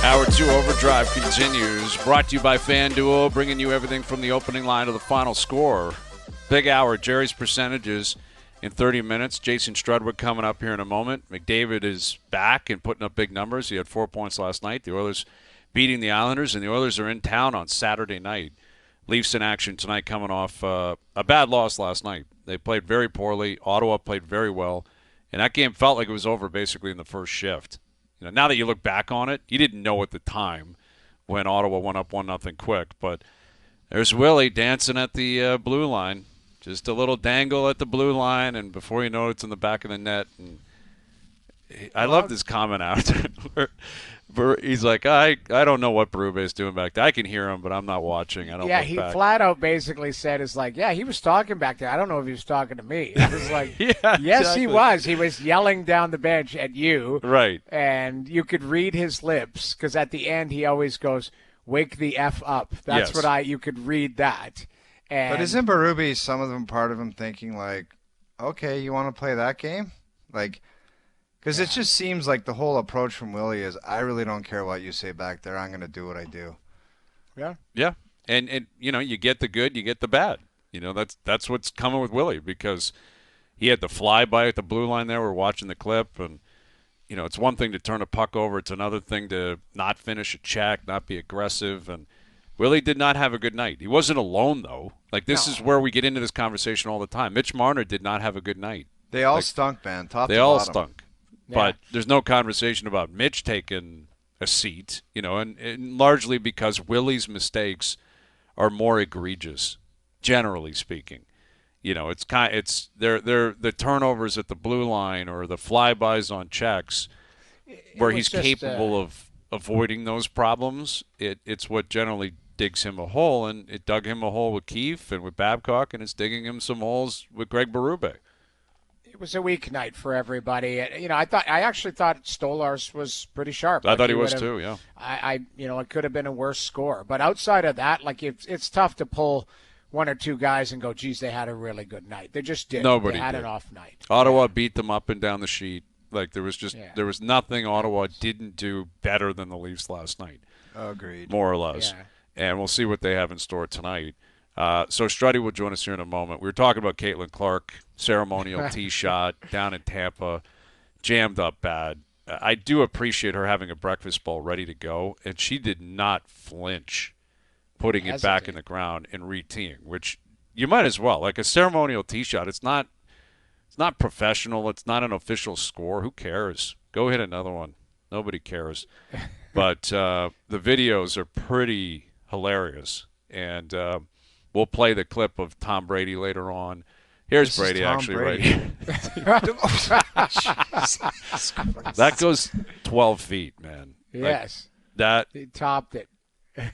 Hour 2 Overdrive continues. Brought to you by FanDuel, bringing you everything from the opening line to the final score. Big hour, Gerry's percentages in 30 minutes. Jason Strudwick coming up here in a moment. McDavid is back and putting up big numbers. He had 4 points last night. The Oilers beating the Islanders, and the Oilers are in town on Saturday night. Leafs in action tonight coming off a bad loss last night. They played very poorly. Ottawa played very well, and that game felt like it was over basically in the first shift. You know, now that you look back on it, you didn't know at the time when Ottawa went up 1-0 quick. But there's Willie dancing at the blue line. Just a little dangle at the blue line, and before you know it, it's in the back of the net. And I love this comment out where he's like, I don't know what Berube's doing back there. I can hear him, but I'm not watching. I don't Yeah, look he back. flat out basically said, it's like, yeah, he was talking back there. I don't know if he was talking to me. It was like, Yeah, yes, exactly. he was. He was yelling down the bench at you. Right. And you could read his lips because at the end he always goes, wake the F up. That's Yes. what you could read that. And But isn't Berube, some of them part of him thinking like, okay, you want to play that game? Like, because it just seems like the whole approach from Willie is, I really don't care what you say back there. I'm going to do what I do. Yeah. Yeah. And you know, you get the good, you get the bad. You know, that's what's coming with Willie, because he had the flyby at the blue line there. We're watching the clip, and you know, it's one thing to turn a puck over. It's another thing to not finish a check, not be aggressive. And Willie did not have a good night. He wasn't alone, though. Like, this is where we get into this conversation all the time. Mitch Marner did not have a good night. They all stunk, man. Top They to all bottom. stunk. Yeah. But there's no conversation about Mitch taking a seat, you know, and largely because Willie's mistakes are more egregious, generally speaking. You know, they're the turnovers at the blue line or the flybys on checks where he's capable of avoiding those problems. It's what generally digs him a hole, and it dug him a hole with Keefe and with Babcock, and it's digging him some holes with Greg Berube. It was a weak night for everybody. You know, I actually thought Stolarz was pretty sharp. I thought he was too, yeah. It could have been a worse score. But outside of that, like, it's tough to pull one or two guys and go, geez, they had a really good night. They just did. Nobody They had did. an off night. Ottawa beat them up and down the sheet. Like, there was nothing Ottawa didn't do better than the Leafs last night. Agreed. More or less. Yeah. And we'll see what they have in store tonight. So Struddy will join us here in a moment. We were talking about Caitlin Clark, ceremonial tee shot down in Tampa, jammed up bad. I do appreciate her having a breakfast bowl ready to go, and she did not flinch putting it back in the ground and re-teeing, which you might as well. Like, a ceremonial tee shot, it's not professional. It's not an official score. Who cares? Go hit another one. Nobody cares. But the videos are pretty hilarious, and we'll play the clip of Tom Brady later on. Here's Brady, actually, right here. That goes 12 feet, man. Yes. He topped it.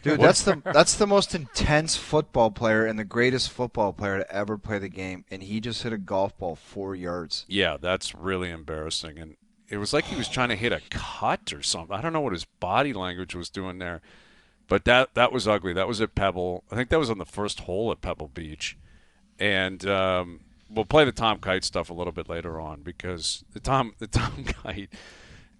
Dude, that's the most intense football player and the greatest football player to ever play the game, and he just hit a golf ball 4 yards. Yeah, that's really embarrassing. And it was like he was trying to hit a cut or something. I don't know what his body language was doing there. But that was ugly. That was at Pebble. I think that was on the first hole at Pebble Beach. And we'll play the Tom Kite stuff a little bit later on, because the Tom Kite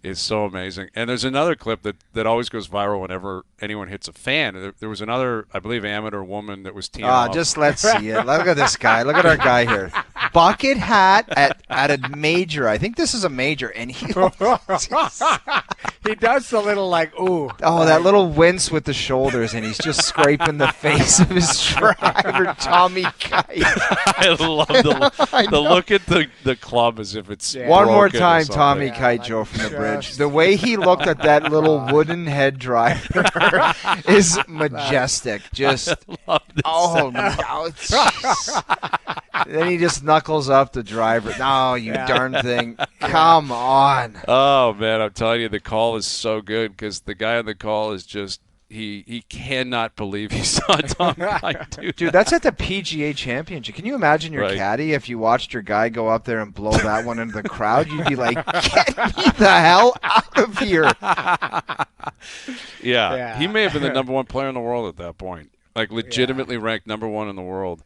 is so amazing. And there's another clip that always goes viral whenever anyone hits a fan. There was another, I believe, amateur woman that was teeing off. Just let's see it. Look at this guy. Look at our guy here. Bucket hat at a major. I think this is a major, and he He does the little, like, ooh. Oh, that little wince with the shoulders, and he's just scraping the face of his driver, Tommy Kite. I love the look at the club as if it's One more broken or time, something. Tommy Kite, Joe, from the bridge. The way he looked at that little wooden head driver is majestic. Just, oh, no. Jeez. Then he just knuckles up the driver. No, you darn thing. Come on. Oh, man, I'm telling you, the call is so good, because the guy on the call is just, he cannot believe he saw Tom Kite, Dude, that's at the PGA Championship. Can you imagine your Right. caddy if you watched your guy go up there and blow that one into the crowd? You'd be like, get me the hell out of here. Yeah, he may have been the number one player in the world at that point. Like, legitimately ranked number one in the world.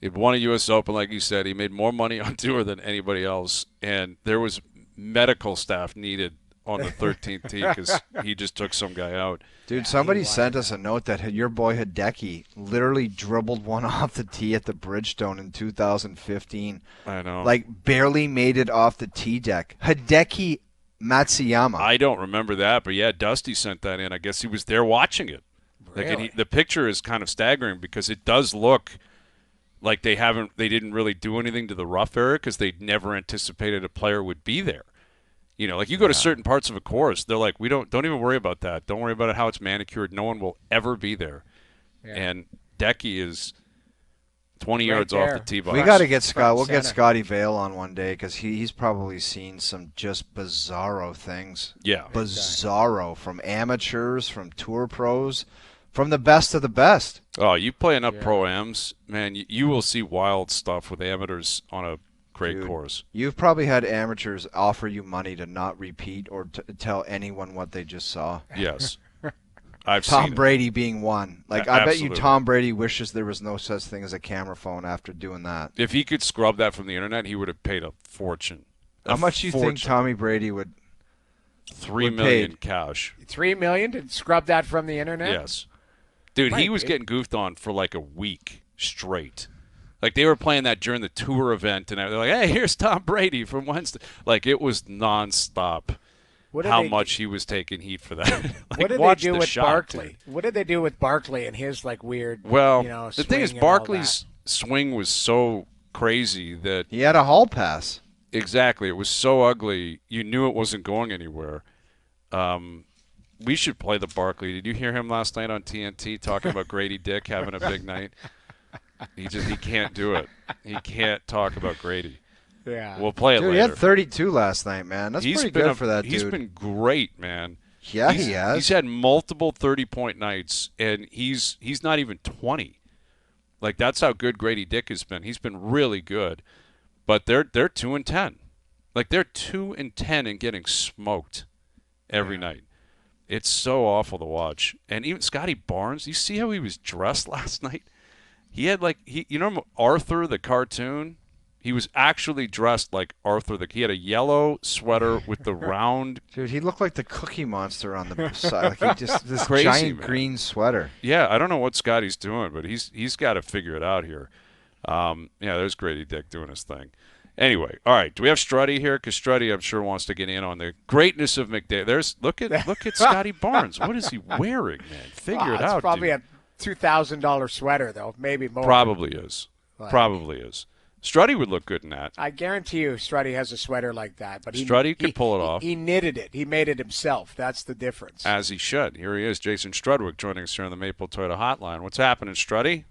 He'd won a U.S. Open, like you said. He made more money on tour than anybody else. And there was medical staff needed on the 13th tee because he just took some guy out. Dude, somebody sent us a note that your boy Hideki literally dribbled one off the tee at the Bridgestone in 2015. I know. Like, barely made it off the tee deck. Hideki Matsuyama. I don't remember that, but yeah, Dusty sent that in. I guess he was there watching it. Really? Like, the picture is kind of staggering because it does look like they didn't really do anything to the rough area because they never anticipated a player would be there. You know, like you go to certain parts of a course, they're like, don't even worry about that. Don't worry about how it's manicured. No one will ever be there. Yeah. And Decky is 20 yards off the tee box. We got to get Scott. We'll get Scotty Vale on one day because he's probably seen some just bizarro things. Yeah, bizarro from amateurs, from tour pros, from the best of the best. Oh, you play enough pro-ams, man, you will see wild stuff with amateurs on a great course. You've probably had amateurs offer you money to not repeat or to tell anyone what they just saw. Yes. I've Tom seen Brady being one. Like, I bet you Tom Brady wishes there was no such thing as a camera phone after doing that. If he could scrub that from the internet, he would have paid a fortune. How much do you think Tommy Brady would $3 million cash. $3 million to scrub that from the internet? Yes. Dude, he was getting goofed on for like a week straight. Like, they were playing that during the tour event, and they're like, hey, here's Tom Brady from Wednesday. Like, it was nonstop how much he was taking heat for that. Like, what did they do with Barkley? What did they do with Barkley and his, like, weird, the thing is, Barkley's swing was so crazy that he had a hall pass. Exactly. It was so ugly, you knew it wasn't going anywhere. We should play the Barkley. Did you hear him last night on TNT talking about Grady Dick having a big night? He can't do it. He can't talk about Grady. Yeah. We'll play it later. He had 32 last night, man. That's pretty good for that dude. He's been great, man. Yeah, he has. He's had multiple 30-point nights, and he's not even 20. Like, that's how good Grady Dick has been. He's been really good. But they're 2-10. Like, they're 2-10 and getting smoked every night. It's so awful to watch. And even Scotty Barnes, you see how he was dressed last night? He had you know Arthur the cartoon? He was actually dressed like Arthur. He had a yellow sweater with the round. Dude, he looked like the Cookie Monster on the side. Like this crazy, giant man. Green sweater. Yeah, I don't know what Scotty's doing, but he's got to figure it out here. There's Grady Dick doing his thing. Anyway, all right. Do we have Struddy here? Because Struddy, I'm sure, wants to get in on the greatness of McDavid. Look at Scotty Barnes. What is he wearing, man? Figure it out. It's probably a $2,000 sweater, though, maybe more. Probably is. Struddy would look good in that. I guarantee you Struddy has a sweater like that. But Struddy can pull it off. He knitted it. He made it himself. That's the difference. As he should. Here he is, Jason Strudwick, joining us here on the Maple Toyota Hotline. What's happening, Struddy?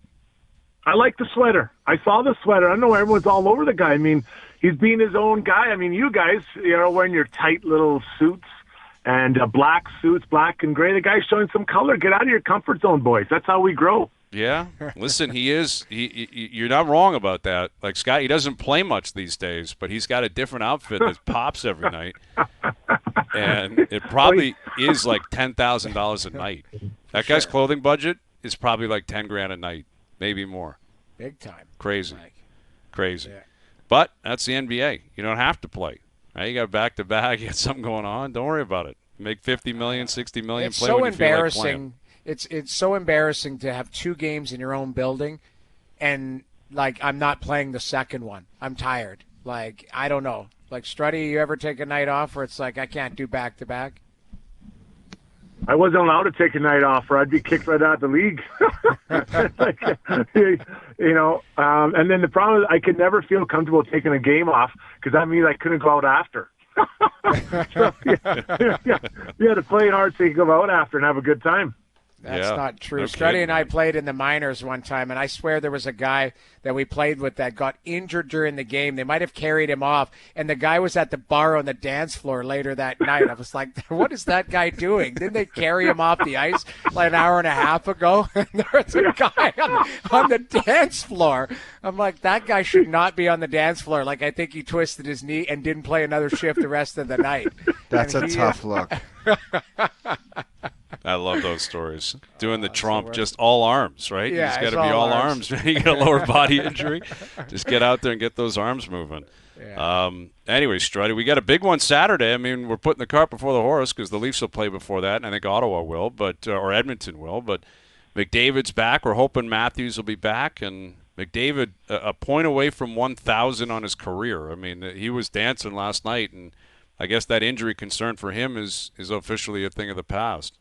I like the sweater. I saw the sweater. I know everyone's all over the guy. I mean, he's being his own guy. I mean, you guys, wearing your tight little suits and black suits, black and gray. The guy's showing some color. Get out of your comfort zone, boys. That's how we grow. Yeah. Listen, he is. You're not wrong about that. Like, Scott, he doesn't play much these days, but he's got a different outfit that pops every night. And it probably is like $10,000 a night. That guy's clothing budget is probably like $10,000 a night, maybe more. Big time. Crazy. Crazy. Yeah. But that's the NBA. You don't have to play. Right? You got back-to-back. You got something going on. Don't worry about it. Make $50 million, $60 million. It's play so when you embarrassing. Feel like playing. It's so embarrassing to have two games in your own building, and I'm not playing the second one. I'm tired. I don't know. Struddy, you ever take a night off where it's like I can't do back-to-back? I wasn't allowed to take a night off, or I'd be kicked right out of the league. And then the problem is I could never feel comfortable taking a game off because that means I couldn't go out after. So, you had to play hard so you could go out after and have a good time. That's not true. Struddy and I played in the minors one time, and I swear there was a guy that we played with that got injured during the game. They might have carried him off, and the guy was at the bar on the dance floor later that night. I was like, what is that guy doing? Didn't they carry him off the ice an hour and a half ago? And there was a guy on the dance floor. I'm like, that guy should not be on the dance floor. I think he twisted his knee and didn't play another shift the rest of the night. That's a tough look. I love those stories. Doing the Trump, just all arms, right? Yeah, you just got to be all arms. You got a lower body injury. Just get out there and get those arms moving. Yeah. Anyway, Struddy, we got a big one Saturday. I mean, we're putting the cart before the horse because the Leafs will play before that, and I think Ottawa will, but or Edmonton will. But McDavid's back. We're hoping Matthews will be back, and McDavid a point away from 1,000 on his career. I mean, he was dancing last night, and I guess that injury concern for him is officially a thing of the past.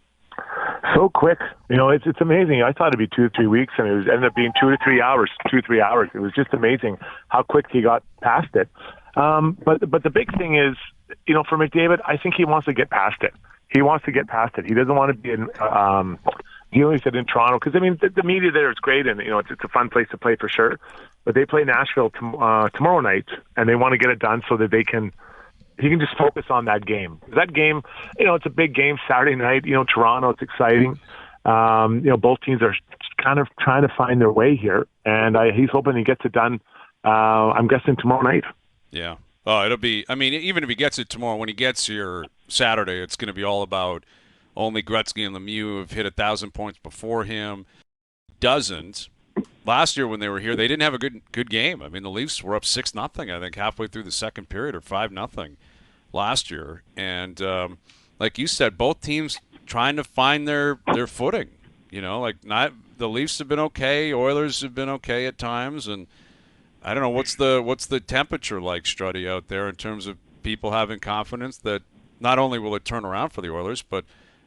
So quick, it's amazing. I thought it'd be 2 to 3 weeks, and it ended up being 2 to 3 hours. 3 hours. It was just amazing how quick he got past it. But the big thing is, for McDavid, I think he wants to get past it. He wants to get past it. He doesn't want to be in. He only said in Toronto because the media there is great, and it's a fun place to play for sure. But they play Nashville tomorrow night, and they want to get it done so that he can just focus on that game. That game, it's a big game Saturday night. Toronto, it's exciting. Both teams are kind of trying to find their way here, and he's hoping he gets it done. I'm guessing tomorrow night. Yeah. Oh, it'll be. I mean, even if he gets it tomorrow, when he gets here Saturday, it's going to be all about only Gretzky and Lemieux have hit 1,000 points before him. Doesn't. Last year when they were here, they didn't have a good game. I mean, the Leafs were up 6-0, I think, halfway through the second period, or 5-0 last year. And like you said, both teams trying to find their footing. Not the Leafs have been okay, Oilers have been okay at times, and I don't know what's the temperature like, Struddy, out there in terms of people having confidence that not only will it turn around for the Oilers, but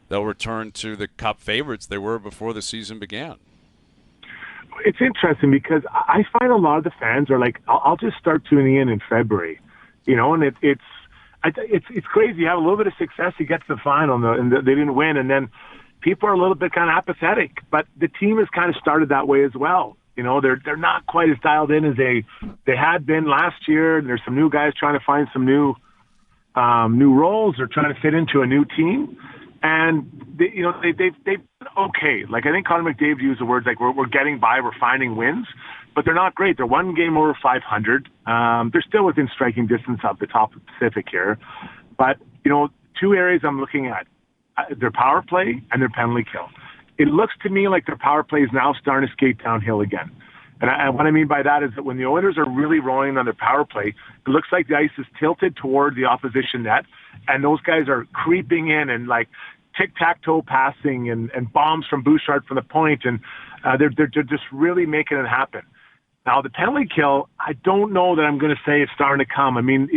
they'll return to the Cup favorites they were before the season began. It's interesting because I find a lot of the fans are like, I'll just start tuning in February, and it's crazy. You have a little bit of success, you get to the final, and they didn't win, and then people are a little bit kind of apathetic. But the team has kind of started that way as well. They're not quite as dialed in as they had been last year. And there's some new guys trying to find some new roles. They're trying to fit into a new team, and they've been okay. Like I think Connor McDavid used the words like we're getting by, we're finding wins, but they're not great. They're one game over 500. They're still within striking distance of the top of the Pacific here, but two areas I'm looking at: their power play and their penalty kill. It looks to me like their power play is now starting to skate downhill again. And what I mean by that is that when the Oilers are really rolling on their power play, it looks like the ice is tilted toward the opposition net, and those guys are creeping in and like tic-tac-toe passing and bombs from Bouchard from the point, and they're just really making it happen. Now, the penalty kill, I don't know that I'm going to say it's starting to come. I mean,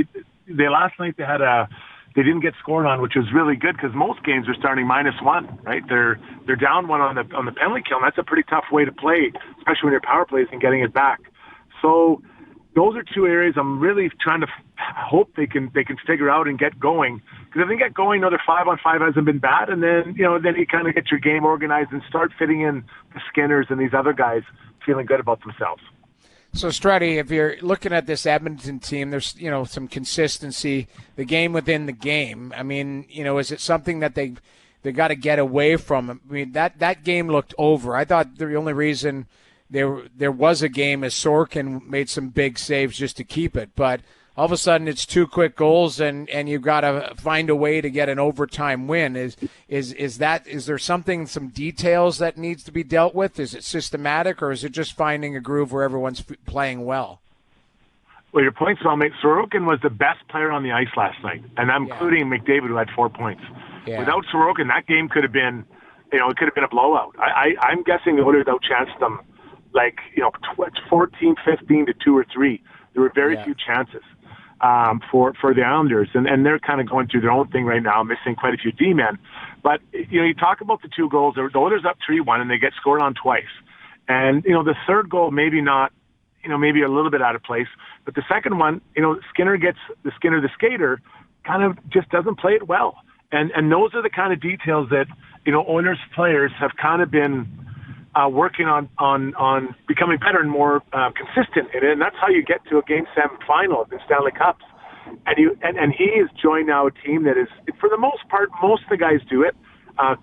last night they didn't get scored on, which was really good because most games are starting -1, right? They're down one on the penalty kill, and that's a pretty tough way to play, especially when your power play isn't getting it back. So those are two areas I'm really trying to hope they can figure out and get going. Because if they get going, their 5-on-5 hasn't been bad, and then then you kind of get your game organized and start fitting in the Skinners and these other guys feeling good about themselves. So, Struddy, if you're looking at this Edmonton team, there's, some consistency, the game within the game. I mean, is it something that they got to get away from? I mean, that game looked over. I thought the only reason there was a game is Sorkin made some big saves just to keep it. But all of a sudden it's 2 quick goals and you've got to find a way to get an overtime win. Is there some details that needs to be dealt with? Is it systematic, or is it just finding a groove where everyone's playing well? Well, your point's well made. Sorokin was the best player on the ice last night, and I'm including McDavid, who had 4 points. Yeah. Without Sorokin, that game could have been, it could have been a blowout. I'm guessing the Oilers outchanced them, 14-15 to 2 or 3. There were very few chances for the Islanders, and they're kind of going through their own thing right now, missing quite a few D-men. But you talk about the 2 goals. The Oilers up 3-1, and they get scored on twice. And the third goal maybe not, maybe a little bit out of place. But the second one, Skinner gets the skater, kind of just doesn't play it well. And those are the kind of details that Oilers players have kind of been working on becoming better and more consistent in it, and that's how you get to a Game 7 final in Stanley Cups. And he has joined now a team that is, for the most part, most of the guys do it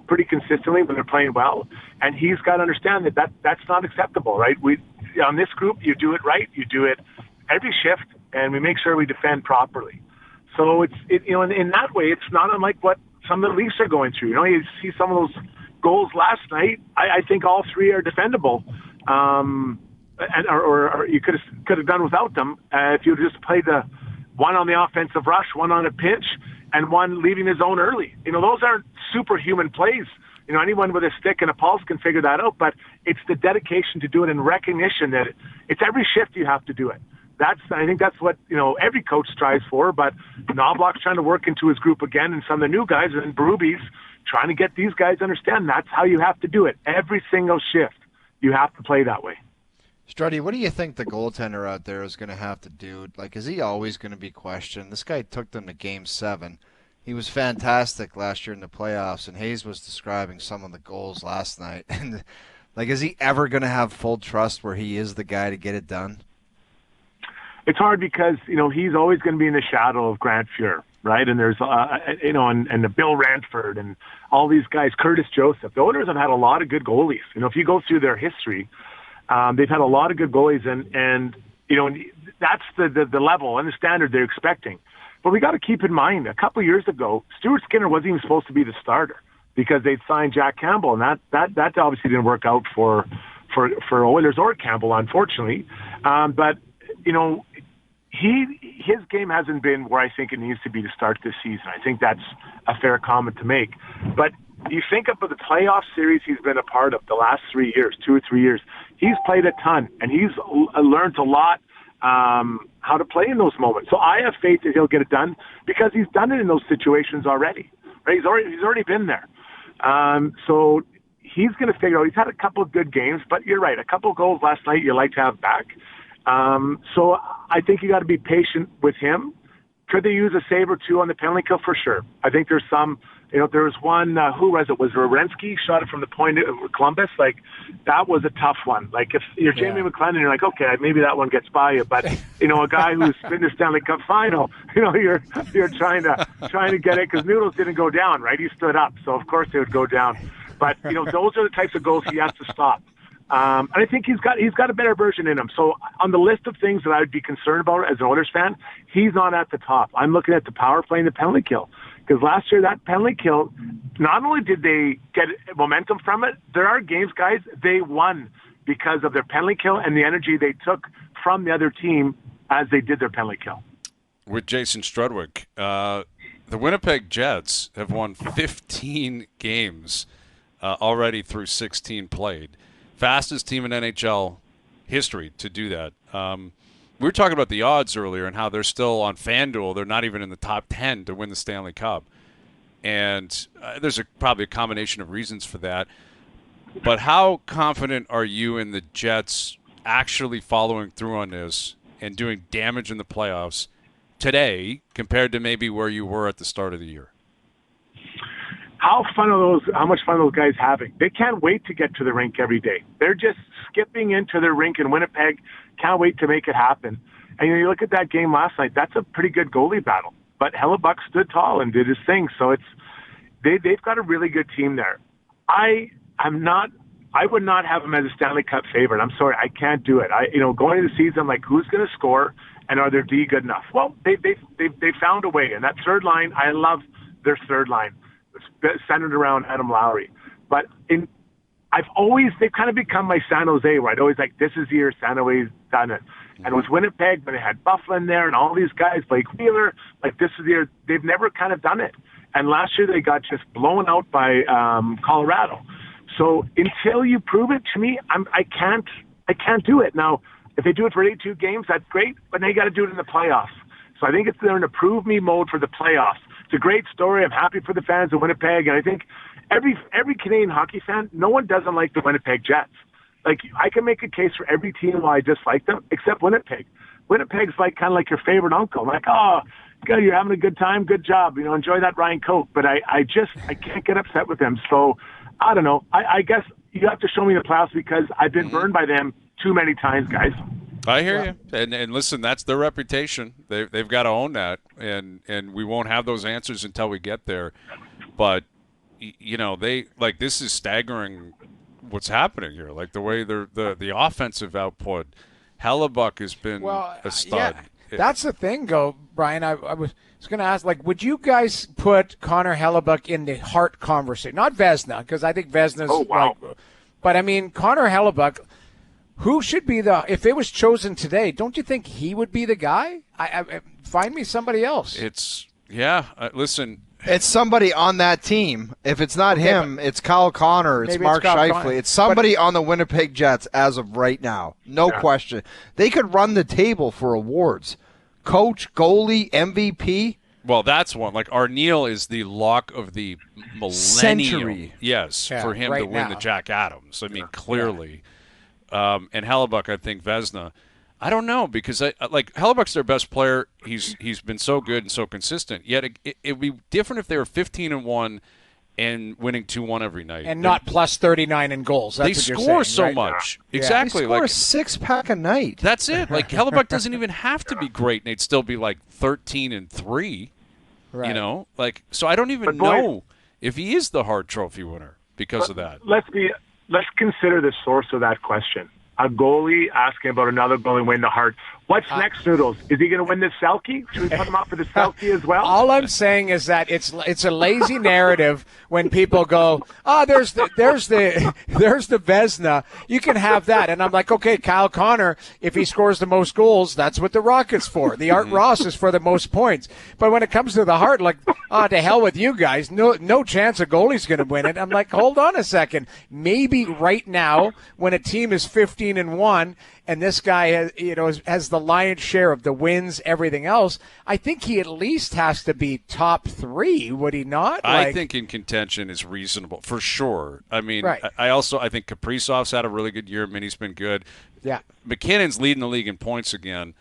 pretty consistently when they're playing well, and he's got to understand that's not acceptable, right? On this group, you do it right, you do it every shift, and we make sure we defend properly. So in that way, it's not unlike what some of the Leafs are going through. You see some of those goals last night. I think all 3 are defendable, or you could have done without them if you just played the one on the offensive rush, one on a pinch, and one leaving his own early. Those aren't superhuman plays. Anyone with a stick and a pulse can figure that out, but it's the dedication to do it and recognition that it's every shift you have to do it. I think that's what, every coach strives for, but Knobloch's trying to work into his group again, and some of the new guys, and Berube's trying to get these guys to understand that's how you have to do it. Every single shift, you have to play that way. Struddy, what do you think the goaltender out there is going to have to do? Like, is he always going to be questioned? This guy took them to Game 7. He was fantastic last year in the playoffs, and Hayes was describing some of the goals last night. And, is he ever going to have full trust where he is the guy to get it done? It's hard because, he's always going to be in the shadow of Grant Fuhr, right? And there's, and the Bill Ranford and all these guys, Curtis Joseph. The Oilers have had a lot of good goalies. If you go through their history, they've had a lot of good goalies, and that's the level and the standard they're expecting. But we got to keep in mind, a couple of years ago, Stuart Skinner wasn't even supposed to be the starter because they'd signed Jack Campbell, and that obviously didn't work out for Oilers or Campbell, unfortunately. But his game hasn't been where I think it needs to be to start this season. I think that's a fair comment to make. But you think about the playoff series he's been a part of the last 2 or 3 years. He's played a ton, and he's learned a lot how to play in those moments. So I have faith that he'll get it done because he's done it in those situations already. Right? He's already been there. So he's going to figure out. He's had a couple of good games, but you're right. A couple of goals last night you'd like to have back. So I think you got to be patient with him. Could they use a save or two on the penalty kill? For sure. I think there's some. There was one. Who was it? Was Werenski shot it from the point of Columbus? That was a tough one. If you're Jamie McLennan, you're like, okay, maybe that one gets by you. But a guy who's been to Stanley Cup final, you're trying to get it because Noodles didn't go down, right? He stood up, so of course it would go down. But those are the types of goals he has to stop. And I think he's got a better version in him. So on the list of things that I would be concerned about as an Oilers fan, he's not at the top. I'm looking at the power play and the penalty kill. Because last year, that penalty kill, not only did they get momentum from it, there are games, guys, they won because of their penalty kill and the energy they took from the other team as they did their penalty kill. With Jason Strudwick, the Winnipeg Jets have won 15 games already through 16 played. Fastest team in NHL history to do that. We were talking about the odds earlier and how they're still on FanDuel. They're not even in the top 10 to win the Stanley Cup. And there's probably a combination of reasons for that. But how confident are you in the Jets actually following through on this and doing damage in the playoffs today compared to maybe where you were at the start of the year? How much fun are those guys having? They can't wait to get to the rink every day. They're just skipping into the rink in Winnipeg. Can't wait to make it happen. And you look at that game last night, that's a pretty good goalie battle. But Hellebuyck stood tall and did his thing. So they've got a really good team there. I would not have them as a Stanley Cup favorite. I'm sorry, I can't do it. Going into the season, I'm like, who's going to score and are their D good enough? Well, they found a way. And that third line, I love their third line. Centered around Adam Lowry. But they've kind of become my San Jose, where I'd always like, this is the year San Jose's done it. And with Winnipeg, when they had Bufflin there and all these guys, Blake Wheeler, this is the year, they've never kind of done it. And last year they got just blown out by Colorado. So until you prove it to me, I can't do it. Now, if they do it for 82 games, that's great, but they got to do it in the playoffs. So I think they're in a prove me mode for the playoffs. It's a great story. I'm happy for the fans of Winnipeg, and I think every Canadian hockey fan, no one doesn't like the Winnipeg Jets. I can make a case for every team why I dislike them, except Winnipeg. Winnipeg's kind of like your favorite uncle. I'm like, oh, good, you're having a good time, good job. Enjoy that Ryan Coke. But I can't get upset with them. So I don't know. I guess you have to show me the playoffs because I've been burned by them too many times, guys. I hear you. And listen, that's their reputation. They've got to own that. And we won't have those answers until we get there. But, this is staggering what's happening here. The way the offensive output, Hellebuyck has been a stud. Yeah, that's the thing, Brian. I was going to ask, would you guys put Connor Hellebuyck in the Hart conversation? Not Vezina, because I think Vezina's but I mean, Connor Hellebuyck, Who should be if it was chosen today, don't you think he would be the guy? Find me somebody else. Listen. It's somebody on that team. If it's not him, it's Kyle Connor, it's Mark Scheifele. It's somebody on the Winnipeg Jets as of right now. No question. They could run the table for awards. Coach, goalie, MVP. Well, that's one. Like, O'Neill is the lock of the millennium. Century. Yes, for him to win the Jack Adams. I mean, clearly. And Hellebuyck, I think, Vezina. I don't know, because Hellebuyck's their best player. He's been so good and so consistent. Yet it would be different if they were 15-1 and winning 2-1 every night. And not plus 39 in goals. That's they what score you're saying, so right? much. Exactly. They score a six-pack a night. That's it. Like, Hellebuyck doesn't even have to be great, and they'd still be like 13-3. Right. You know? Like, so I don't even know if he is the Hart Trophy winner because of that. Let's consider the source of that question. A goalie asking about another goalie winning the Hart. What's next, Noodles? Is he going to win the Selke? Should we put him up for the Selke as well? All I'm saying is that it's a lazy narrative when people go, there's the Vezina. You can have that. And I'm like, okay, Kyle Connor, if he scores the most goals, that's what the Rocket's for. The Art Ross is for the most points. But when it comes to the Hart, like, to hell with you guys. No chance a goalie's going to win it. I'm like, hold on a second. Maybe right now, when a team is 15-1, and this guy has the lion's share of the wins, everything else, I think he at least has to be top 3, would he not? I think in contention is reasonable, for sure. I mean, right. I think Kaprizov's had a really good year. Minnie's been good. Yeah. McKinnon's leading the league in points again,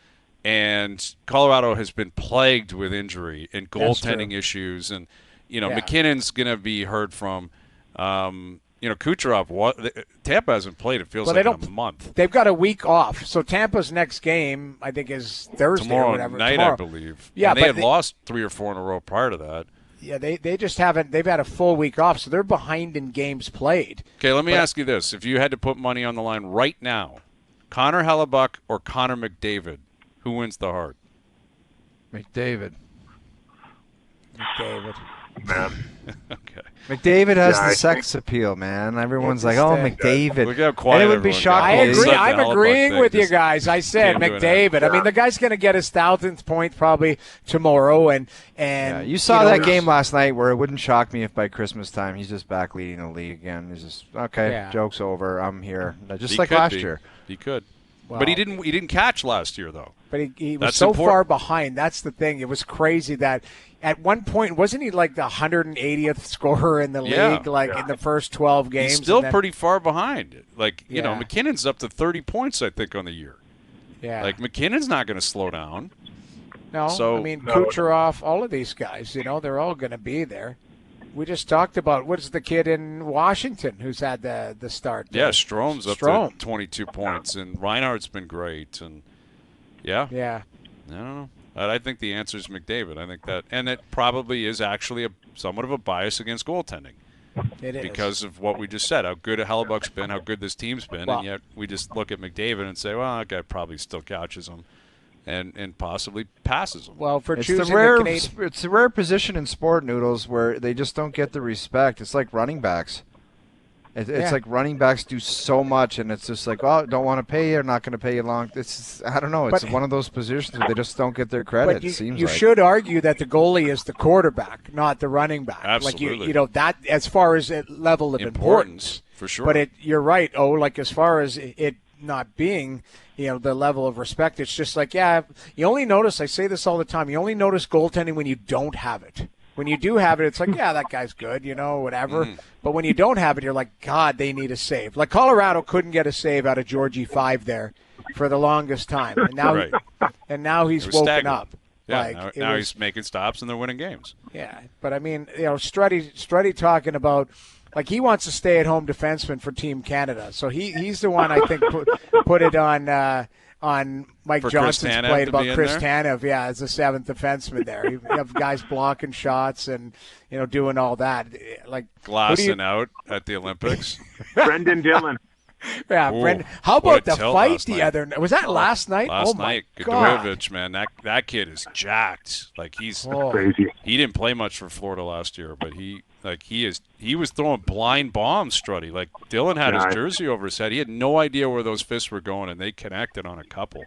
and Colorado has been plagued with injury and goaltending issues. And, McKinnon's going to be heard from. Kucherov, Tampa hasn't played, it feels like, in a month. They've got a week off. So Tampa's next game, I think, is Thursday tomorrow or whatever. Night, I believe. Yeah, and they had lost 3 or 4 in a row prior to that. Yeah, they just haven't. They've had a full week off, so they're behind in games played. Okay, let me ask you this. If you had to put money on the line right now, Connor Hellebuyck or Connor McDavid, who wins the Hart? McDavid. Man. Okay. McDavid has the sex appeal, man. Everyone's like, McDavid. Look how quiet and it would be shocking. I agree. I'm agreeing with you guys. I said McDavid. I mean, the guy's going to get his 1,000th point probably tomorrow. And you saw that game last night where it wouldn't shock me if by Christmas time he's just back leading the league again. He's just, joke's over. I'm here. Just like last year. He could. Well, but he didn't catch last year, though. But he was so far behind. That's the thing. It was crazy that at one point, wasn't he like the 180th scorer in the league, in the first 12 games? He's still pretty far behind. Like, McKinnon's up to 30 points, I think, on the year. Yeah. Like, McKinnon's not going to slow down. No, Kucherov, all of these guys, they're all going to be there. We just talked about, what's the kid in Washington who's had the start? Yeah, Strome's up to 22 points, and Reinhardt's been great. And yeah. I don't know. I think the answer is McDavid. I think that, and it probably is actually somewhat of a bias against goaltending. It is. Because of what we just said, how good Hellebuyck's been, how good this team's been, and yet we just look at McDavid and say, well, that guy probably still couches him. And possibly passes them. Well, it's a rare position in sport, Noodles, where they just don't get the respect. It's like running backs. It's like running backs do so much, and it's just like, don't want to pay you, or not going to pay you long. I don't know. It's one of those positions where they just don't get their credit. But you should argue that the goalie is the quarterback, not the running back. Absolutely. Like that as far as a level of importance, for sure. But you're right. Like as far as it not being, the level of respect, it's just like, you only notice. I say this all the time. You only notice goaltending when you don't have it. When you do have it, it's like, that guy's good, whatever. But when you don't have it, you're like, God, they need a save. Like Colorado couldn't get a save out of Georgie 5 there for the longest time, and now he's woken stagnant. Up. Yeah, now he's making stops and they're winning games. Yeah, but I mean, Struddy talking about, like, he wants a stay-at-home defenseman for Team Canada, so he's the one I think put it on Mike Johnson's plate about Chris Tanev, as a 7th defenseman there. You have guys blocking shots and, doing all that. Like Glassing out at the Olympics. Brendan Dillon. Yeah, Brendan. How about the fight the other night? Was that last night? Last night. Gudovich, man, that kid is jacked. Like, he's crazy. He didn't play much for Florida last year, but Like he was throwing blind bombs, Struddy. Like Dylan had his jersey over his head. He had no idea where those fists were going, and they connected on a couple.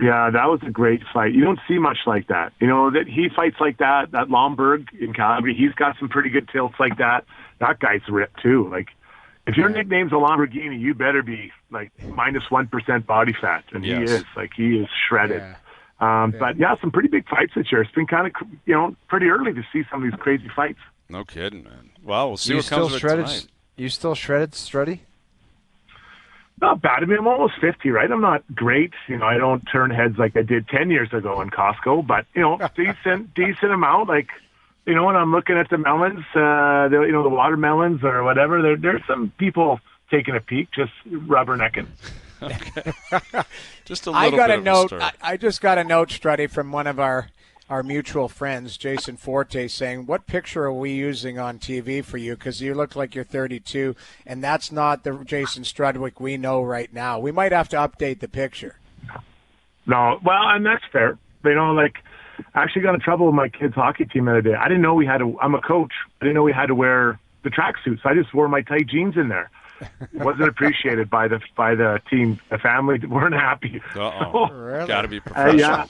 Yeah, that was a great fight. You don't see much like that. That he fights like that. That Lomberg in Calgary, he's got some pretty good tilts like that. That guy's ripped too. Like, if your nickname's a Lamborghini, you better be like minus 1% body fat, and yes. he is shredded. Yeah. But some pretty big fights this year. It's been kind of pretty early to see some of these crazy fights. No kidding, man. Well, we'll see what comes of it tonight. You still shredded, Struddy? Not bad. I mean, I'm almost 50, right? I'm not great. I don't turn heads like I did 10 years ago in Costco, but, decent amount. Like, when I'm looking at the melons, the watermelons or whatever, there's some people taking a peek, just rubbernecking. Okay. Just a little bit of a start. I just got a note, Struddy, from one of our mutual friends, Jason Forte, saying, what picture are we using on TV for you? Because you look like you're 32, and that's not the Jason Strudwick we know right now. We might have to update the picture. No, well, and that's fair. I actually got in trouble with my kids' hockey team the other day. I didn't know we had to – I'm a coach. I didn't know we had to wear the tracksuits. I just wore my tight jeans in there. It wasn't appreciated by the team. The family weren't happy. Uh-oh. Really? Got to be professional.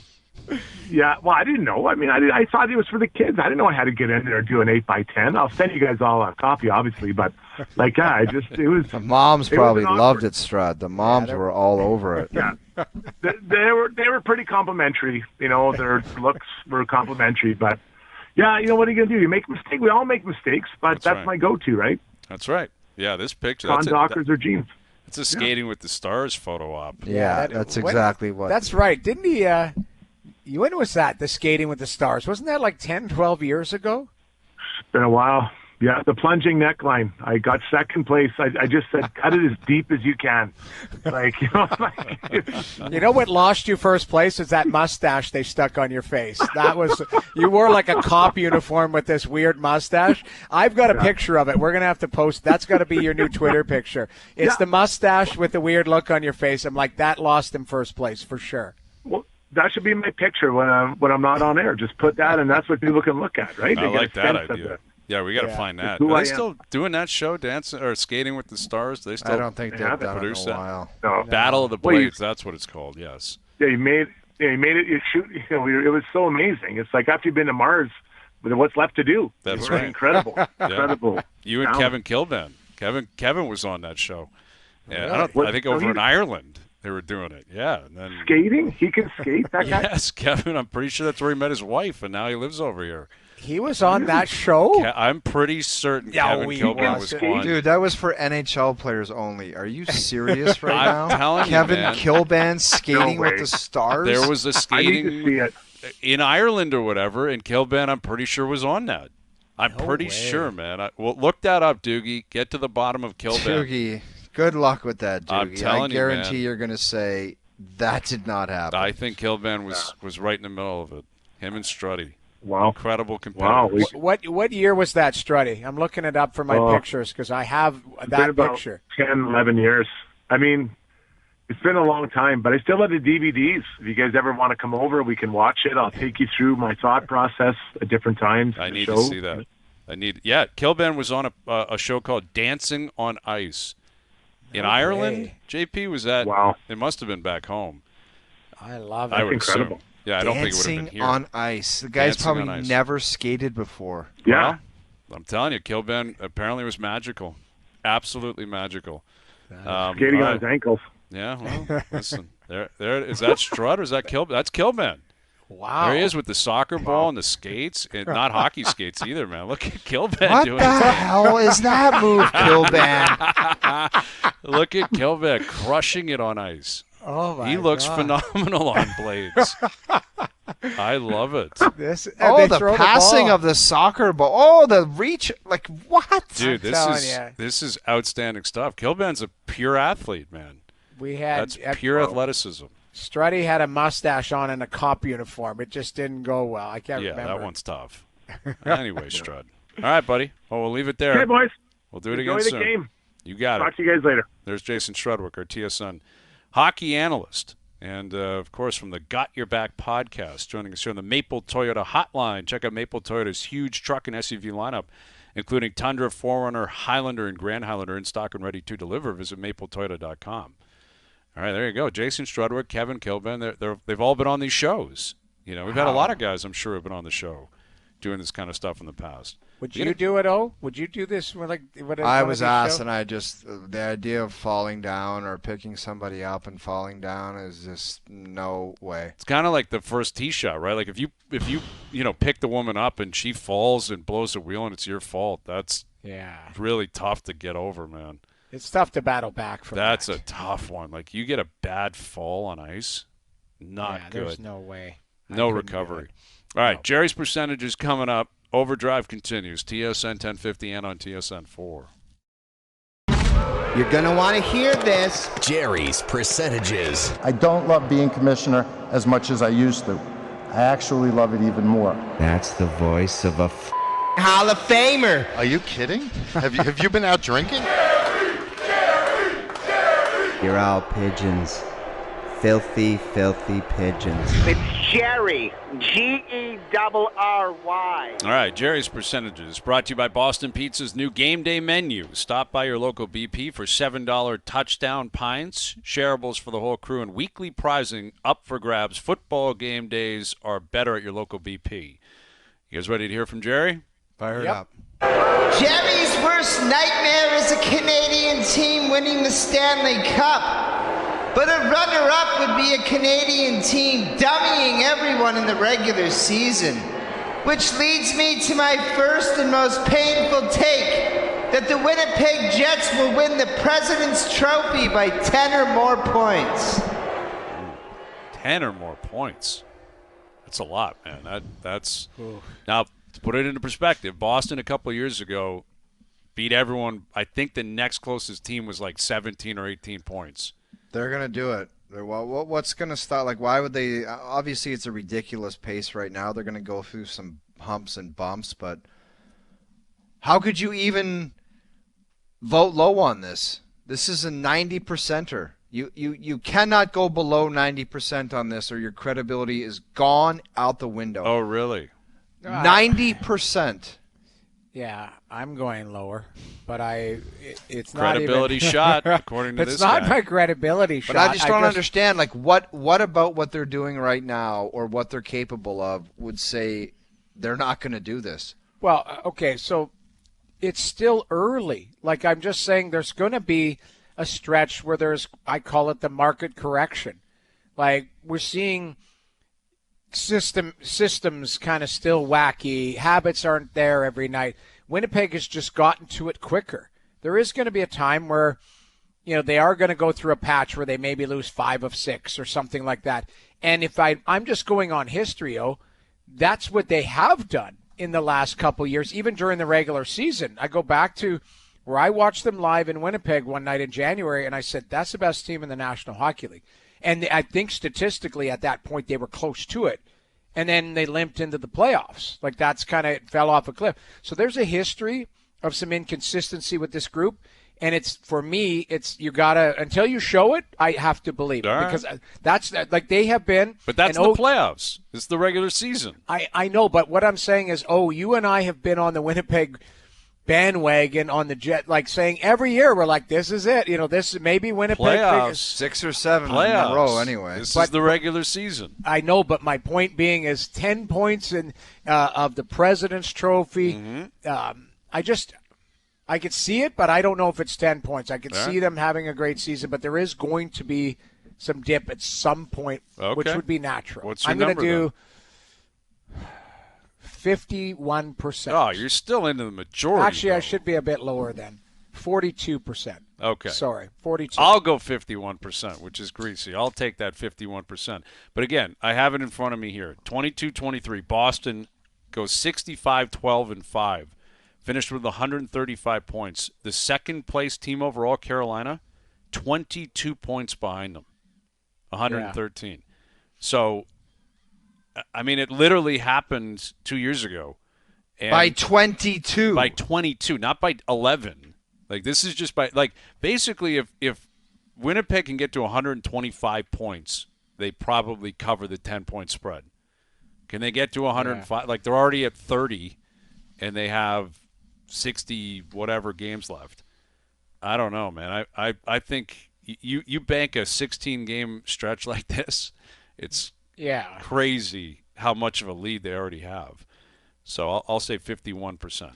Yeah, well, I didn't know. I mean, I thought it was for the kids. I didn't know I had to get in there and do an 8x10. I'll send you guys all a copy, obviously, but it was. The moms probably loved it, Strud. The moms were all over it. Yeah, they were pretty complimentary. Their looks were complimentary, but what are you gonna do? You make mistakes. We all make mistakes, but that's right. My go-to, right? That's right. Yeah, this picture. Dockers or jeans. It's a skating with the stars photo op. Yeah, that's exactly what. That's right. Didn't he? When was that, the skating with the stars? Wasn't that like 10, 12 years ago? It's been a while. Yeah, the plunging neckline. I got second place. I just said, cut it as deep as you can. You know what lost you first place is that mustache they stuck on your face. That was, you wore like a cop uniform with this weird mustache. I've got a picture of it. We're going to have to post. That's got to be your new Twitter picture. It's the mustache with the weird look on your face. I'm like, that lost him first place for sure. Well, that should be my picture when I'm not on air. Just put that, and that's what people can look at, right? I like that idea. Yeah, we got to find that. Are they still doing that show, dancing or skating with the stars? They still. I don't think they've done it in a while. No. Battle of the Blades. That's what it's called. Yes. Yeah, you made it. You shoot. It was so amazing. It's like after you've been to Mars, what's left to do? That's right. Incredible. Incredible. You and Kevin Kilben. Kevin was on that show. Yeah, I think over in Ireland they were doing it. Yeah, and then skating. He can skate. That guy. Yes, Kevin. I'm pretty sure that's where he met his wife, and now he lives over here. He was on that show? I'm pretty certain Kevin Kilben was on. Dude, that was for NHL players only. Are you serious right now? I'm telling Kevin you, man. Kilben skating with the stars? There was a skating I need to see it. in Ireland or whatever, and Kilben, I'm pretty sure, was on that. I'm pretty sure, man. Well, look that up, Doogie. Get to the bottom of Kilben. Doogie, good luck with that, Doogie. I'm telling you, I guarantee man. you're going to say that did not happen. I think Kilben was right in the middle of it. Him and Struddy. Wow. Incredible competitors. Wow. What year was that, Struddy? I'm looking it up for my pictures because I have that picture. 10, 11 years. I mean, it's been a long time, but I still have the DVDs. If you guys ever want to come over, we can watch it. I'll take you through my thought process at different times. I need to see that. Kilben was on a show called Dancing on Ice. In Ireland, JP was at. Wow. It must have been back home. I love it. I would incredible. Assume. Yeah, I don't think it would have been Dancing here. on ice. The guy's probably never skated before. Yeah. Well, I'm telling you, Kilben apparently was magical. Absolutely magical. Skating on his ankles. Yeah, well, listen. There. Is that Strud or is that Kilben? That's Kilben. Wow. There he is with the soccer ball and the skates. And not hockey skates either, man. Look at Kilben what doing the hell is that move, Kilben? Look at Kilben crushing it on ice. Oh my He looks God. phenomenal on blades. I love it. The passing of the soccer ball. Oh, the reach. Like, what? Dude, this is outstanding stuff. Kilben's a pure athlete, man. That's pure athleticism. Struddy had a mustache on in a cop uniform. It just didn't go well. I can't remember. Yeah, that one's tough. Anyway, Strud. All right, buddy. Well, we'll leave it there. Okay, boys. We'll do it Enjoy again soon. the game. You got it. Talk to you guys later. There's Jason Strudwick, our TSN hockey analyst. And, of course, from the Got Your Back podcast, joining us here on the Maple Toyota hotline. Check out Maple Toyota's huge truck and SUV lineup including Tundra, 4Runner, Highlander, and Grand Highlander in stock and ready to deliver. Visit mapletoyota.com. All right, there you go. Jason Strudwick, Kevin Kilbin, they've all been on these shows. You know, we've had a lot of guys, I'm sure, have been on the show doing this kind of stuff in the past. Would you do it, O? Would you do this? I was asked, and I just, the idea of falling down or picking somebody up and falling down is just no way. It's kind of like the first tee shot, right? Like if you pick the woman up and she falls and blows a wheel and it's your fault, that's really tough to get over, man. It's tough to battle back from That's that. a tough one. Like, you get a bad fall on ice, not good. There's no way. No recovery. All right, Jerry's percentages coming up. OverDrive continues. TSN 1050 and on TSN 4. You're going to want to hear this. Jerry's percentages. I don't love being commissioner as much as I used to. I actually love it even more. That's the voice of a Hall of Famer. Are you kidding? Have you been out drinking? You're all pigeons. Filthy, filthy pigeons. It's Gerry. Gerry. All right, Jerry's percentages brought to you by Boston Pizza's new game day menu. Stop by your local BP for $7 touchdown pints, shareables for the whole crew, and weekly prizing up for grabs. Football game days are better at your local BP. You guys ready to hear from Gerry? Fire it up. Jerry's worst nightmare is a Canadian team winning the Stanley Cup. But a runner-up would be a Canadian team dummying everyone in the regular season. Which leads me to my first and most painful take, that the Winnipeg Jets will win the President's Trophy by 10 or more points. 10 or more points. That's a lot, man. That's Now, to put it into perspective, Boston a couple of years ago beat everyone. I think the next closest team was like 17 or 18 points. They're going to do it. What's going to stop? Like, why would they? Obviously, it's a ridiculous pace right now. They're going to go through some humps and bumps, but how could you even vote low on this? This is a 90%er. You cannot go below 90% on this, or your credibility is gone out the window. Oh, really? 90%. Yeah, I'm going lower, but it's not credibility shot according to this guy. It's not my credibility shot. But I just don't understand. Like, what about what they're doing right now, or what they're capable of, would say they're not going to do this? Well, okay, so it's still early. Like, I'm just saying, there's going to be a stretch where I call it the market correction. Like, we're seeing systems kind of still wacky. Habits aren't there every night. Winnipeg has just gotten to it quicker. There is going to be a time where, they are going to go through a patch where they maybe lose 5 of 6 or something like that. And if I'm just going on history, that's what they have done in the last couple years, even during the regular season. I go back to where I watched them live in Winnipeg one night in January, and I said, that's the best team in the National Hockey League. And I think statistically at that point they were close to it. And then they limped into the playoffs. Like, that's kind of fell off a cliff. So there's a history of some inconsistency with this group. And for me, you got to, until you show it, I have to believe it. All right. Because that's, like, they have been. But that's the playoffs. It's the regular season. I know, but what I'm saying is, you and I have been on the Winnipeg bandwagon on the Jet, like saying every year we're like, this is it. This is maybe Winnipeg. Playoffs. 6 or 7 playoffs. in a row anyway. This is the regular season. I know, but my point being is 10 points of the President's Trophy. Mm-hmm. I could see it, but I don't know if it's 10 points. I could see them having a great season, but there is going to be some dip at some point, which would be natural. What's your I'm going to number, do 51%. Oh, you're still into the majority. Actually, I should be a bit lower then. 42%. Okay. Sorry, 42. I'll go 51%, which is greasy. I'll take that 51%. But again, I have it in front of me here. 22-23. Boston goes 65-12-5. Finished with 135 points. The second-place team overall, Carolina, 22 points behind them. 113. Yeah. So, I mean, it literally happened 2 years ago. And by 22. By 22, not by 11. Like, this is just by, like, basically if Winnipeg can get to 125 points, they probably cover the 10-point spread. Can they get to 105? Yeah. Like, they're already at 30, and they have 60 whatever games left. I don't know, man. I think you bank a 16-game stretch like this, it's crazy how much of a lead they already have. So I'll say 51%.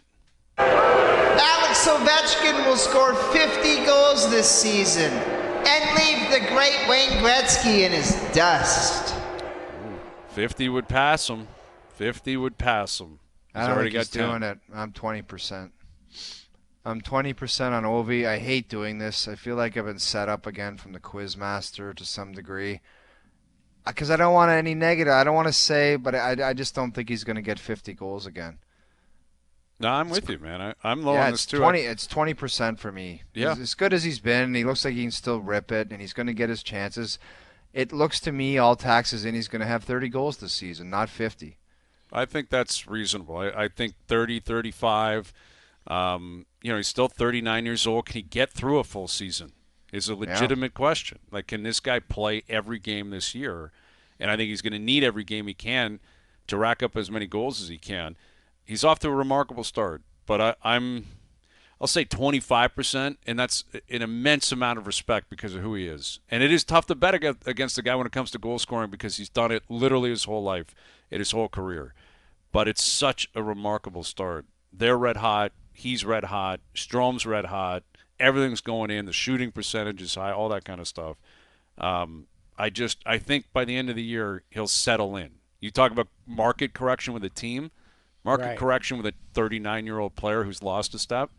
Alex Ovechkin will score 50 goals this season and leave the great Wayne Gretzky in his dust. 50 would pass him. 50 would pass him. I don't think he's doing it. I'm 20%. I'm 20% on Ovi. I hate doing this. I feel like I've been set up again from the Quizmaster to some degree. Because I don't want any negative. I don't want to say, but I just don't think he's going to get 50 goals again. No, I'm with you, man. I'm low on this too. It's 20% for me. Yeah. As good as he's been, he looks like he can still rip it, and he's going to get his chances. It looks to me, all taxes in, he's going to have 30 goals this season, not 50. I think that's reasonable. I think 30, 35. He's still 39 years old. Can he get through a full season? Is a legitimate question. Like, can this guy play every game this year? And I think he's going to need every game he can to rack up as many goals as he can. He's off to a remarkable start, but I'll say 25%, and that's an immense amount of respect because of who he is. And it is tough to bet against the guy when it comes to goal scoring because he's done it literally his whole life, in his whole career. But it's such a remarkable start. They're red hot. He's red hot. Strom's red hot. Everything's going in. The shooting percentage is high, all that kind of stuff. I think by the end of the year, he'll settle in. You talk about market correction with a team, correction with a 39-year-old player who's lost a step,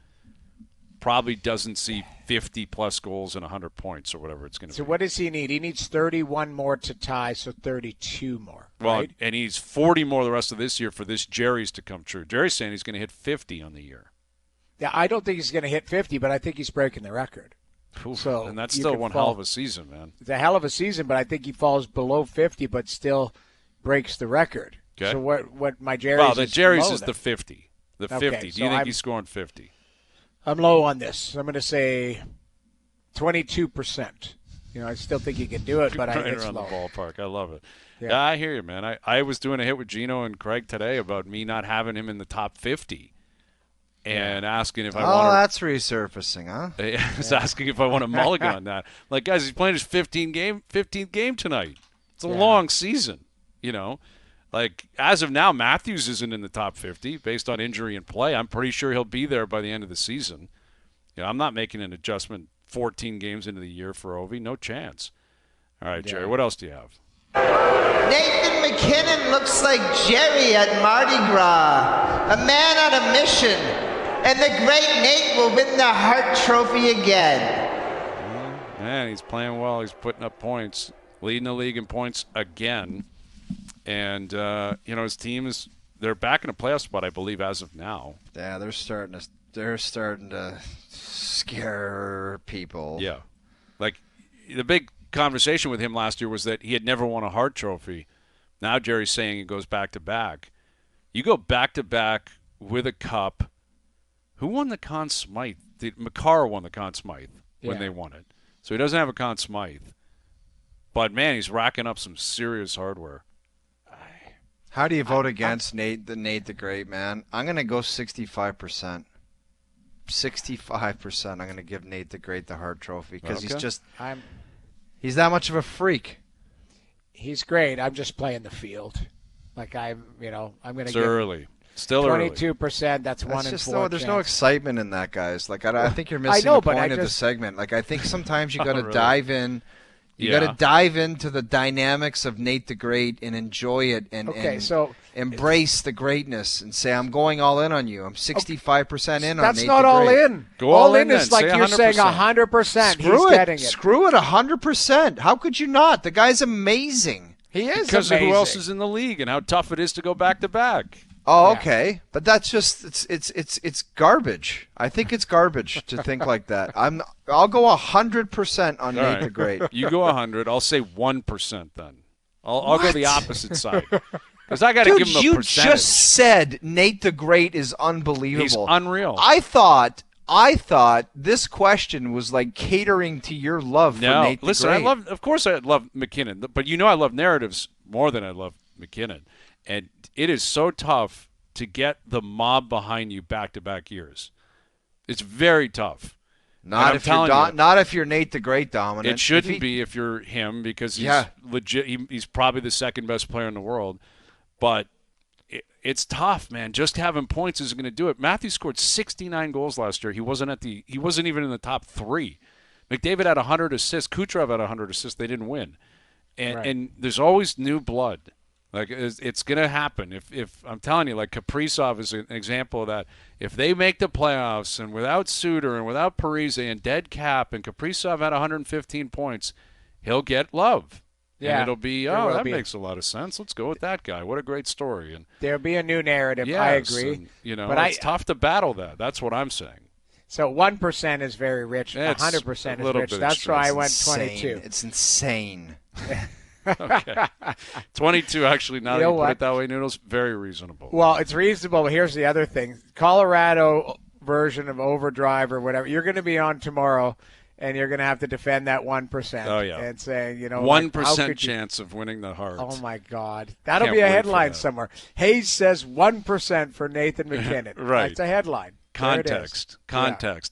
probably doesn't see 50-plus goals and 100 points or whatever it's going to be. So what does he need? He needs 31 more to tie, so 32 more, Well, right? and he's 40 more the rest of this year for this Gerry's to come true. Gerry's saying he's going to hit 50 on the year. Yeah, I don't think he's going to hit 50, but I think he's breaking the record. So, and that's still one hell of a season, man. It's a hell of a season, but I think he falls below 50, but still breaks the record. Okay. So what my Gerry's Well, the is Gerry's below is that. the 50. The Okay, 50. Do so you think he's scoring 50? I'm low on this. I'm going to say 22%. I still think he can do it, but right it's around low. the ballpark. I love it. Yeah. Yeah, I hear you, man. I was doing a hit with Gino and Craig today about me not having him in the top 50 and asking if I want to. Oh, that's resurfacing, huh? I was asking if I want a mulligan on that. Like, guys, he's playing his 15th game tonight. It's a long season, Like, as of now, Matthews isn't in the top 50 based on injury and play. I'm pretty sure he'll be there by the end of the season. I'm not making an adjustment 14 games into the year for Ovi. No chance. All right, Gerry, what else do you have? Nathan McKinnon looks like Gerry at Mardi Gras, a man on a mission, and the great Nate will win the Hart Trophy again. Man, he's playing well. He's putting up points, leading the league in points again. And, his team they're back in a playoff spot, I believe, as of now. Yeah, they're starting to scare people. Yeah. Like, the big conversation with him last year was that he had never won a Hart Trophy. Now Gerry's saying he goes back-to-back. You go back-to-back with a cup. Who won the Conn Smythe? Makar won the Conn Smythe when they won it. So he doesn't have a Conn Smythe. But, man, he's racking up some serious hardware. How do you vote against Nate the Great, man? I'm going to go 65%. 65%. I'm going to give Nate the Great the Hart Trophy because he's that much of a freak. He's great. I'm just playing the field. Like I'm going to It's give early. Still 22%. That's 1 in 4. There's no excitement in that, guys. Like I think you're missing the point of the segment. Like I think sometimes you got to dive in. You got to dive into the dynamics of Nate the Great and enjoy it and embrace the greatness and say, I'm going all in on you. I'm 65% in on Nate the Great. That's not all in. Go all in is then. like you're saying 100%. Screw He's getting it. Screw it 100%. How could you not? The guy's amazing. He is because amazing. of who else is in the league and how tough it is to go back-to-back. Oh, okay, but that's just it's garbage. I think it's garbage to think like that. I'll go 100% on Nate the Great. You go 100. I'll say 1% then. I'll go the opposite side because I got to give him a percentage. You just said Nate the Great is unbelievable. He's unreal. I thought this question was like catering to your love for Nate the Great. Listen, of course I love McKinnon, but I love narratives more than I love McKinnon. And it is so tough to get the mob behind you back-to-back years. It's very tough. Not if you're Nate the Great dominant. It shouldn't be if you're him, because he's legit. He's probably the second best player in the world. But it's tough, man. Just having points isn't going to do it. Matthews scored 69 goals last year. He wasn't even in the top 3. McDavid had 100 assists. Kucherov had 100 assists. They didn't win. And there's always new blood. Like, it's going to happen. If I'm telling you, like Kaprizov is an example of that. If they make the playoffs and without Suter and without Parise and dead cap, and Kaprizov had 115 points, he'll get love. Yeah, and it'll be, makes a lot of sense. Let's go with that guy. What a great story. And there'll be a new narrative. Yes, I agree. And, but it's tough to battle that. That's what I'm saying. So 1% is very rich. 100% is rich. That's why I went 22. It's insane. Okay. 22, actually, now that you put it that way, Noodles, very reasonable. Well, it's reasonable, but here's the other thing. Colorado version of OverDrive or whatever, you're going to be on tomorrow, and you're going to have to defend that 1%. Oh, yeah. And saying, 1% chance of winning the Hart. Oh, my God. That'll be a headline somewhere. Hayes says 1% for Nathan McKinnon. Right. That's a headline. Context.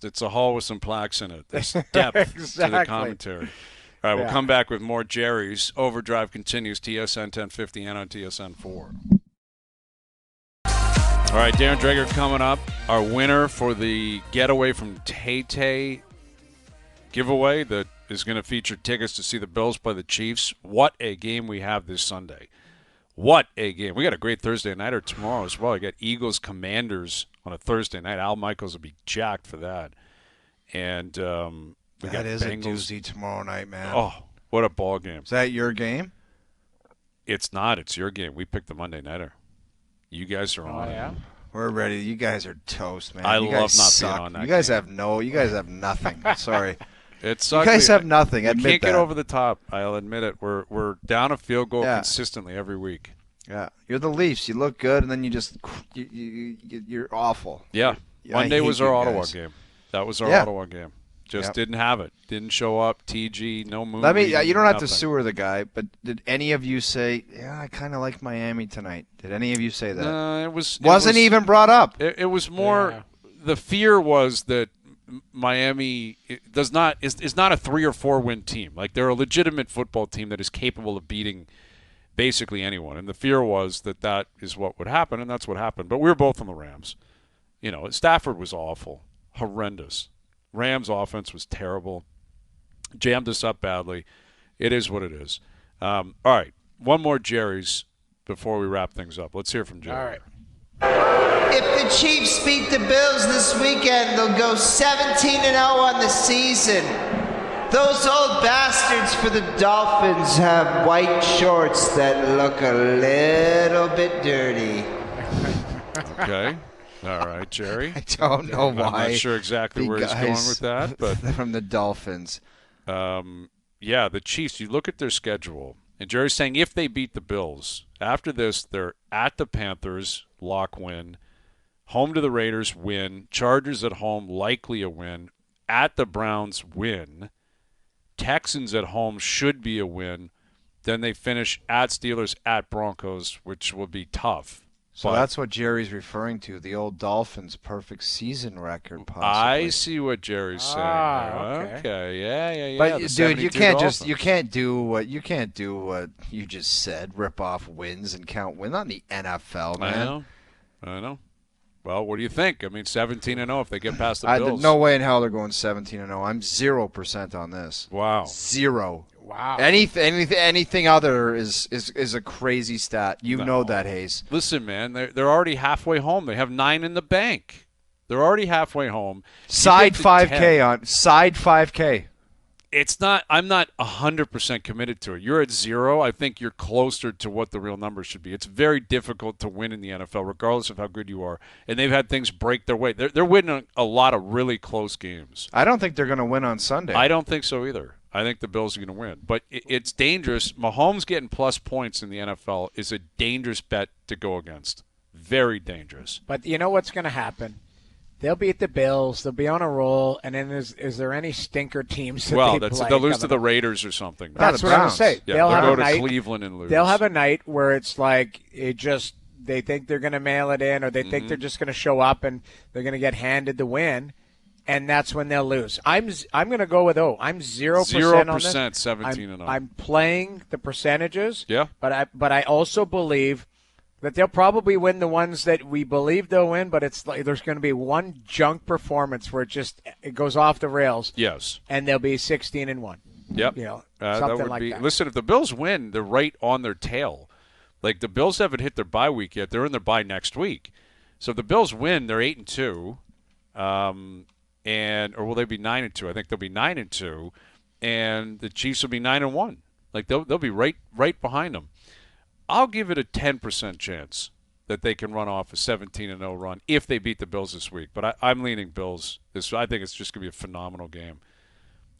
It's a hall with some plaques in it. There's depth to the commentary. All right, we'll come back with more Gerry's. OverDrive continues, TSN 1050 and on TSN 4. All right, Darren Dreger coming up. Our winner for the Getaway from Tay giveaway that is going to feature tickets to see the Bills play the Chiefs. What a game we have this Sunday. What a game. We got a great Thursday nighter tomorrow as well. You got Eagles Commanders on a Thursday night. Al Michaels will be jacked for that. And that is a doozy tomorrow night, man. Oh, what a ball game. Is that your game? It's not. It's your game. We picked the Monday nighter. You guys are on. Oh, yeah? We're ready. You guys are toast, man. I love not being on that. You guys have nothing. Sorry. It's ugly. You guys have nothing. You can't get over the top. I'll admit it. We're down a field goal consistently every week. Yeah, you're the Leafs. You look good, and then you just you're awful. Yeah, Monday was our Ottawa game. That was our Ottawa game. Just didn't have it. Didn't show up. TG, no movie. You don't have to sewer the guy, but did any of you say, "Yeah, I kind of like Miami tonight"? Did any of you say that? No, it wasn't even brought up. It was more. Yeah. The fear was that Miami is not a 3 or 4 win team. Like, they're a legitimate football team that is capable of beating basically anyone. And the fear was that is what would happen, and that's what happened. But we were both on the Rams. Stafford was awful, horrendous. Rams offense was terrible. Jammed us up badly. It is what it is. All right, one more Gerry's before we wrap things up. Let's hear from Gerry. All right. If the Chiefs beat the Bills this weekend, they'll go 17-0 on the season. Those old bastards for the Dolphins have white shorts that look a little bit dirty. Okay. All right, Gerry. I don't know why. I'm not sure exactly where he's going with that, but from the Dolphins. The Chiefs, you look at their schedule, and Jerry's saying if they beat the Bills, after this, they're at the Panthers, lock win, home to the Raiders, win, Chargers at home, likely a win, at the Browns, win, Texans at home should be a win, then they finish at Steelers, at Broncos, which will be tough. So that's what Jerry's referring to, the old Dolphins' perfect season record, possibly. I see what Jerry's saying. Okay. Yeah. But dude, you can't do what you just said. Rip off wins and count wins on the NFL, man. I know. Well, what do you think? I mean, 17-0 if they get past the Bills. No way in hell they're going 17-0. I'm 0% on this. Wow. 0. Wow. Anything other is a crazy stat. You know that, Hayes. Listen, man, they're already halfway home. They have 9 in the bank. They're already halfway home. Side 5K. It's not. I'm not 100% committed to it. You're at 0. I think you're closer to what the real number should be. It's very difficult to win in the NFL, regardless of how good you are. And they've had things break their way. They're winning a lot of really close games. I don't think they're going to win on Sunday. I don't think so either. I think the Bills are going to win. But it's dangerous. Mahomes getting plus points in the NFL is a dangerous bet to go against. Very dangerous. But you know what's going to happen? They'll beat the Bills. They'll be on a roll. And then is there any stinker teams that they'll lose to the Raiders or something. That's what I'm going to say. Yeah, they'll go to Cleveland and lose. They'll have a night where it's like it just they think they're going to mail it in, or they think they're just going to show up and they're going to get handed the win, and that's when they'll lose. I'm going to go with I'm 0% on this. 17-0. I'm playing the percentages. Yeah. But I also believe that they'll probably win the ones that we believe they'll win, but it's like there's going to be one junk performance where it goes off the rails. Yes. And they'll be 16-1. Yep. Something that would like be, that. Listen, if the Bills win, they're right on their tail. Like, the Bills haven't hit their bye week yet. They're in their bye next week. So if the Bills win, they're 8-2. Or will they be 9-2? I think they'll be 9-2. And the Chiefs will be 9-1. Like, they'll be right behind them. I'll give it a 10% chance that they can run off a 17-0 run if they beat the Bills this week. But I'm leaning Bills. I think it's just going to be a phenomenal game.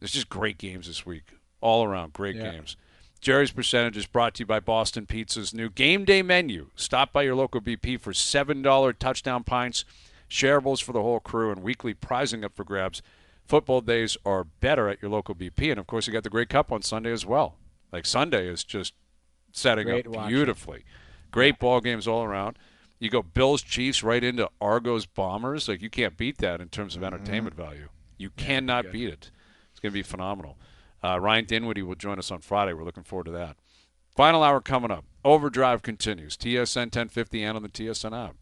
There's just great games this week. All around, great games. Gerry's Percentage is brought to you by Boston Pizza's new game day menu. Stop by your local BP for $7 touchdown pints, shareables for the whole crew, and weekly prizing up for grabs. Football days are better at your local BP. And, of course, you got the Grey Cup on Sunday as well. Like, Sunday is just setting up beautifully. Great ball games all around. You go Bills, Chiefs, right into Argos, Bombers. Like, you can't beat that in terms of entertainment value. You cannot beat it. It's going to be phenomenal. Ryan Dinwiddie will join us on Friday. We're looking forward to that. Final hour coming up. OverDrive continues. TSN 1050 and on the TSN app.